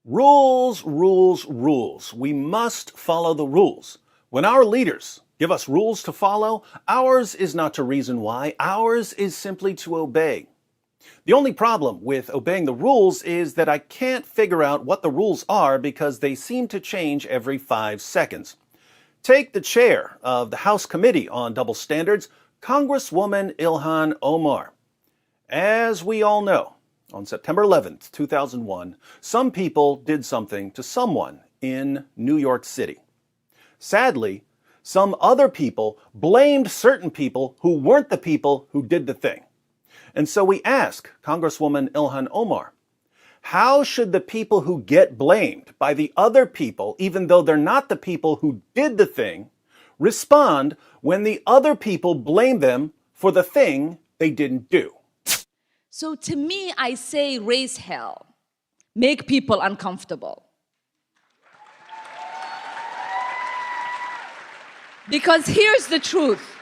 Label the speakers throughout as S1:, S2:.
S1: Rules, rules, rules. We must follow the rules. When our leaders give us rules to follow, ours is not to reason why. Ours is simply to obey. The only problem with obeying the rules is that I can't figure out what the rules are because they seem to change every 5 seconds. Take the chair of the House Committee on Double Standards, Congresswoman Ilhan Omar. As we all know, on September 11th, 2001, some people did something to someone in New York City. Sadly, some other people blamed certain people who weren't the people who did the thing. And so we ask Congresswoman Ilhan Omar, how should the people who get blamed by the other people, even though they're not the people who did the thing, respond when the other people blame them for the thing they didn't do?
S2: So to me, I say raise hell, make people uncomfortable. Because here's the truth.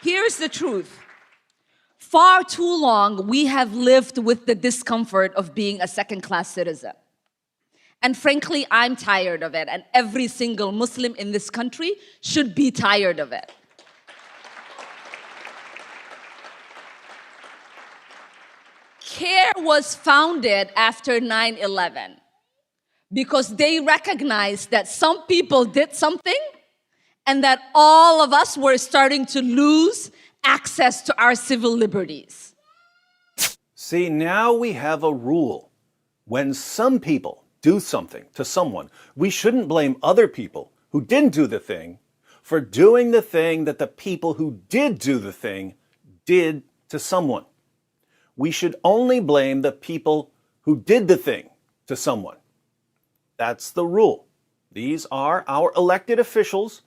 S2: Here's the truth. Far too long, we have lived with the discomfort of being a second-class citizen. And frankly, I'm tired of it, and every single Muslim in this country should be tired of it. CARE was founded after 9/11 because they recognized that some people did something and that all of us were starting to lose access to our civil liberties.
S1: See, now we have a rule. When some people do something to someone, we shouldn't blame other people who didn't do the thing for doing the thing that the people who did do the thing did to someone. We should only blame the people who did the thing to someone. That's the rule. These are our elected officials.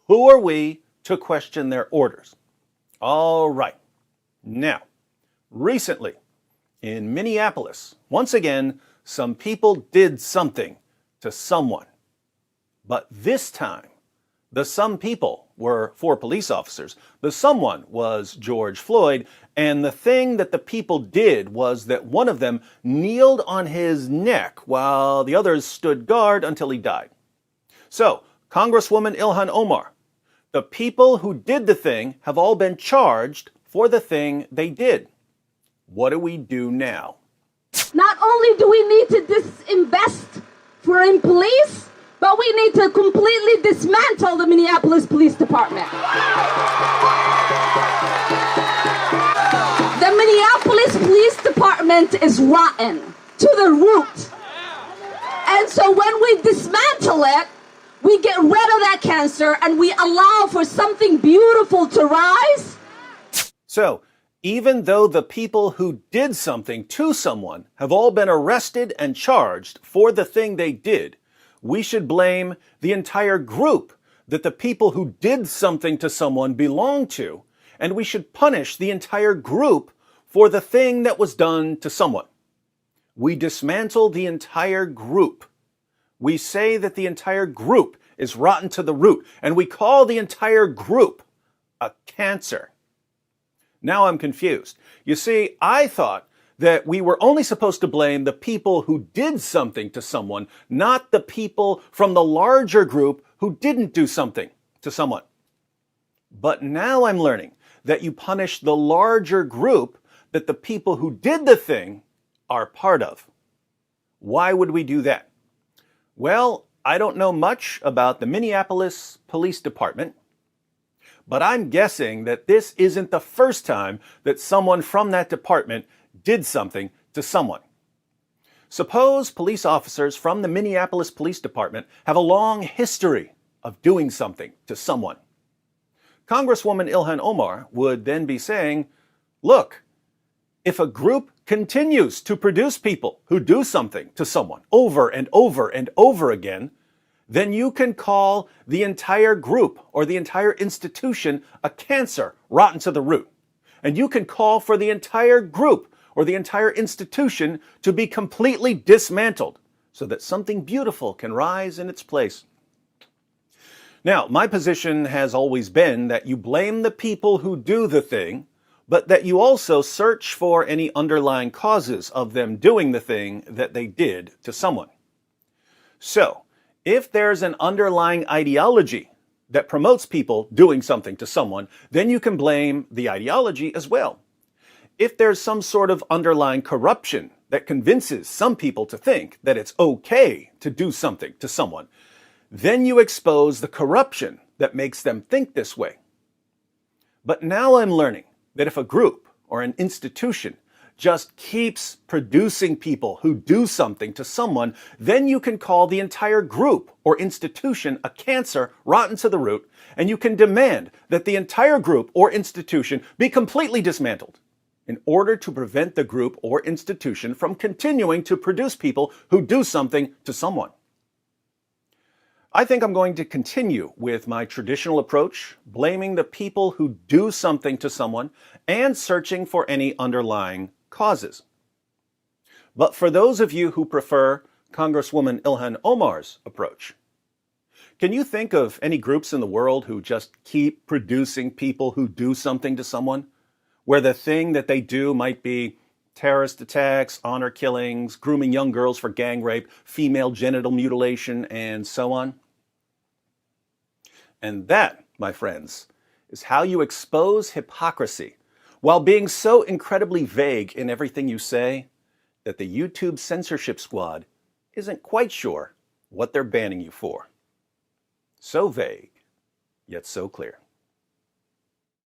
S1: Who are we to question their orders? All right. Now, recently in Minneapolis, once again, some people did something to someone. But this time, the some people were 4 police officers. The someone was George Floyd. And the thing that the people did was that one of them kneeled on his neck while the others stood guard until he died. So, Congresswoman Ilhan Omar, the people who did the thing have all been charged for the thing they did. What do we do now?
S3: Not only do we need to disinvest in police, but we need to completely dismantle the Minneapolis Police Department. The Minneapolis Police Department is rotten to the root. And so when we dismantle it, we get rid of that cancer and we allow for something beautiful to rise.
S1: So, even though the people who did something to someone have all been arrested and charged for the thing they did, we should blame the entire group that the people who did something to someone belong to, and we should punish the entire group for the thing that was done to someone. We dismantle the entire group. We say that the entire group is rotten to the root, and we call the entire group a cancer. Now I'm confused. You see, I thought that we were only supposed to blame the people who did something to someone, not the people from the larger group who didn't do something to someone. But now I'm learning that you punish the larger group that the people who did the thing are part of. Why would we do that? Well, I don't know much about the Minneapolis Police Department, but I'm guessing that this isn't the first time that someone from that department did something to someone. Suppose police officers from the Minneapolis Police Department have a long history of doing something to someone. Congresswoman Ilhan Omar would then be saying, look, if a group continues to produce people who do something to someone over and over and over again, then you can call the entire group or the entire institution a cancer rotten to the root. And you can call for the entire group or the entire institution to be completely dismantled so that something beautiful can rise in its place. Now, my position has always been that you blame the people who do the thing, but that you also search for any underlying causes of them doing the thing that they did to someone. So, if there's an underlying ideology that promotes people doing something to someone, then you can blame the ideology as well. If there's some sort of underlying corruption that convinces some people to think that it's okay to do something to someone, then you expose the corruption that makes them think this way. But now I'm learning that if a group or an institution just keeps producing people who do something to someone, then you can call the entire group or institution a cancer rotten to the root, and you can demand that the entire group or institution be completely dismantled in order to prevent the group or institution from continuing to produce people who do something to someone. I think I'm going to continue with my traditional approach, blaming the people who do something to someone and searching for any underlying causes. But for those of you who prefer Congresswoman Ilhan Omar's approach, can you think of any groups in the world who just keep producing people who do something to someone, where the thing that they do might be terrorist attacks, honor killings, grooming young girls for gang rape, female genital mutilation, and so on? And that, my friends, is how you expose hypocrisy while being so incredibly vague in everything you say that the YouTube censorship squad isn't quite sure what they're banning you for. So vague, yet so clear.